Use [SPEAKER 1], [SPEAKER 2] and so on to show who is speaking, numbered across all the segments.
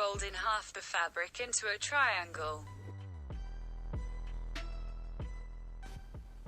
[SPEAKER 1] Fold in half the fabric into a triangle.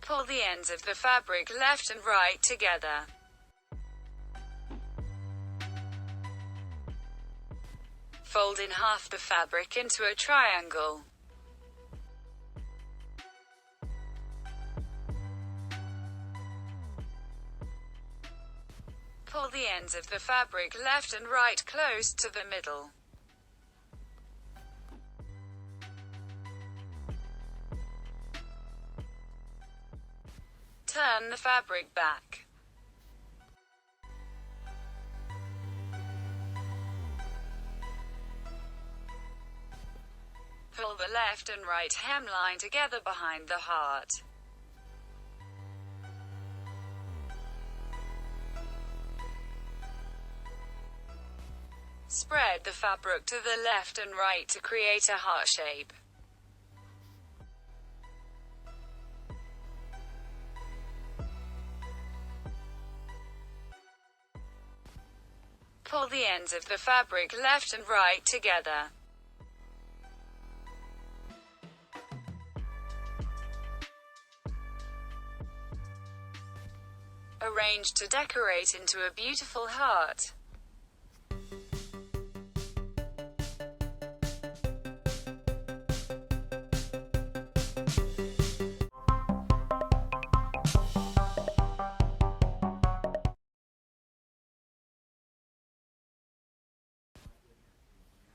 [SPEAKER 1] Pull the ends of the fabric left and right together. Fold in half the fabric into a triangle. Pull the ends of the fabric left and right close to the middle. Turn the fabric back. Pull the left and right hemline together behind the heart. Spread the fabric to the left and right to create a heart shape. Pull the ends of the fabric left and right together. Arrange to decorate into a beautiful heart.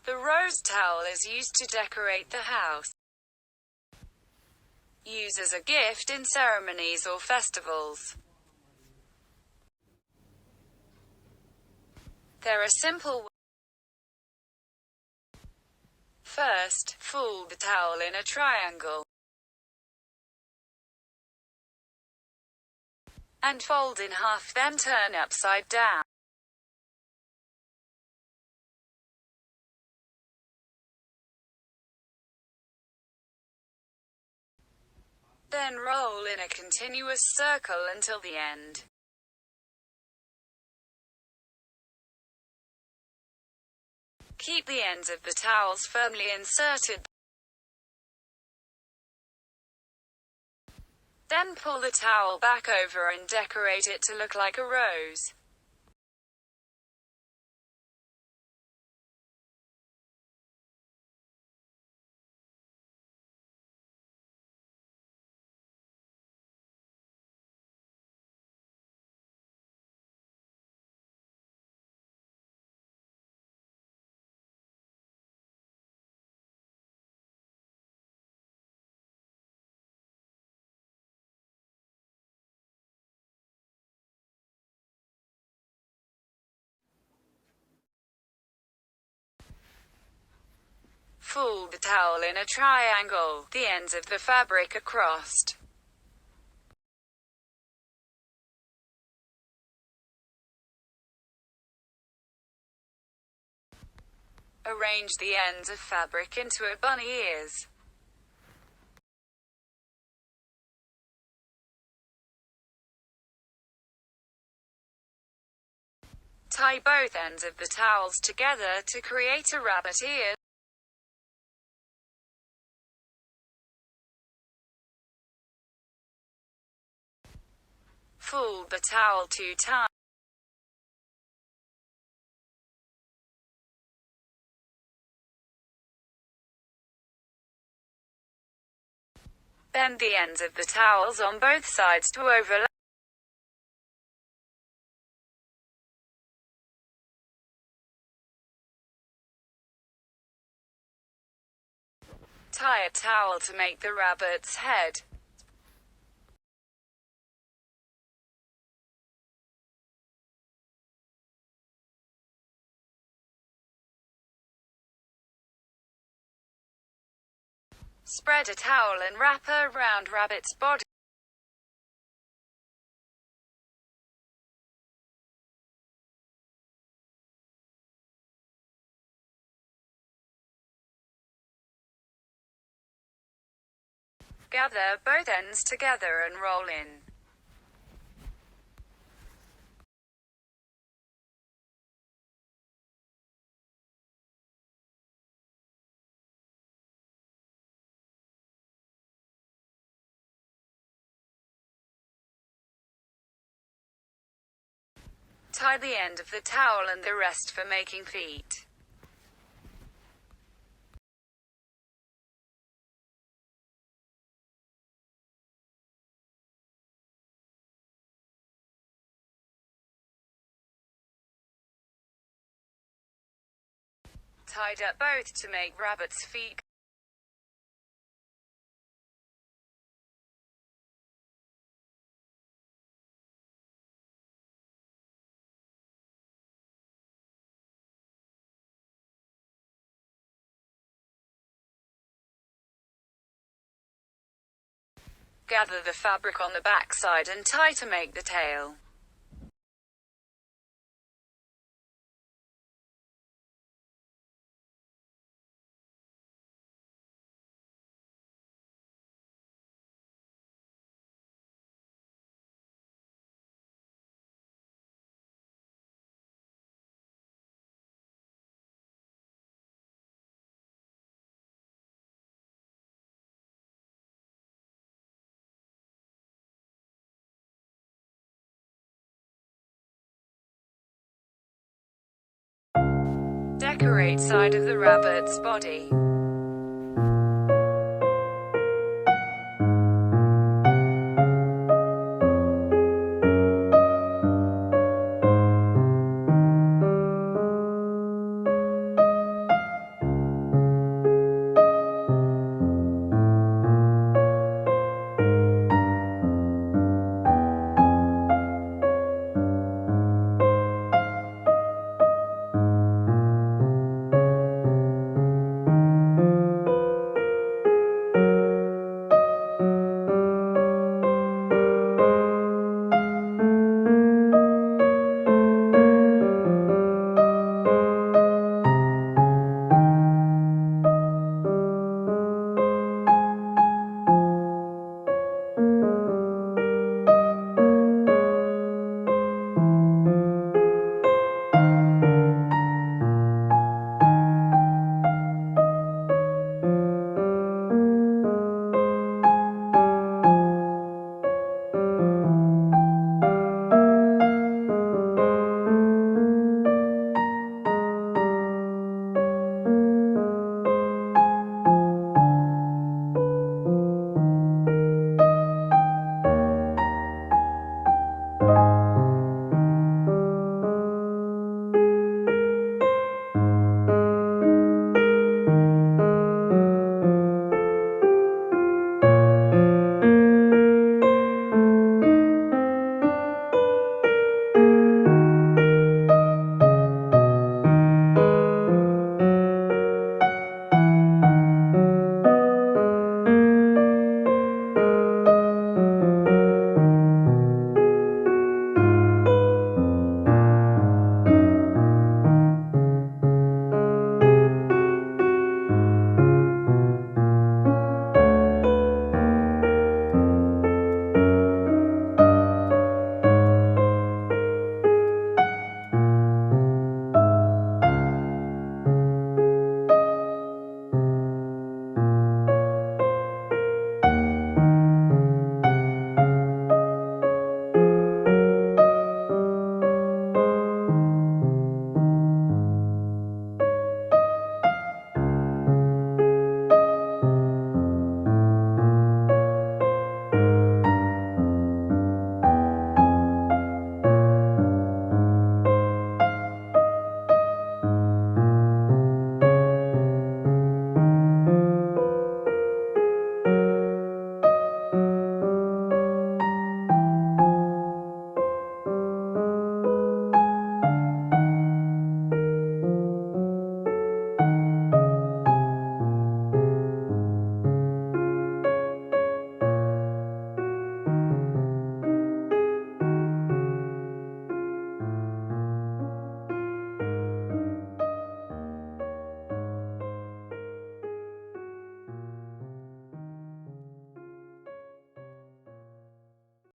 [SPEAKER 1] The rose towel is used to decorate the house. Use as a gift in ceremonies or festivals. There are simple ways. First, fold the towel in a triangle. And fold in half, then turn upside down. Then roll in a continuous circle until the end. Keep the ends of the towels firmly inserted. Then pull the towel back over and decorate it to look like a rose. Fold the towel in a triangle, the ends of the fabric are crossed. Arrange the ends of fabric into a bunny ears. Tie both ends of the towels together to create a rabbit ear. Fold the towel 2 times. Bend the ends of the towels on both sides to overlap. Tie a towel to make the rabbit's head. Spread a towel and wrap around rabbit's body. Gather both ends together and roll in. Tie the end of the towel and the rest for making feet. Tied up both to make rabbit's feet. Gather the fabric on the back side and tie to make the tail. Decorate side of the rabbit's body.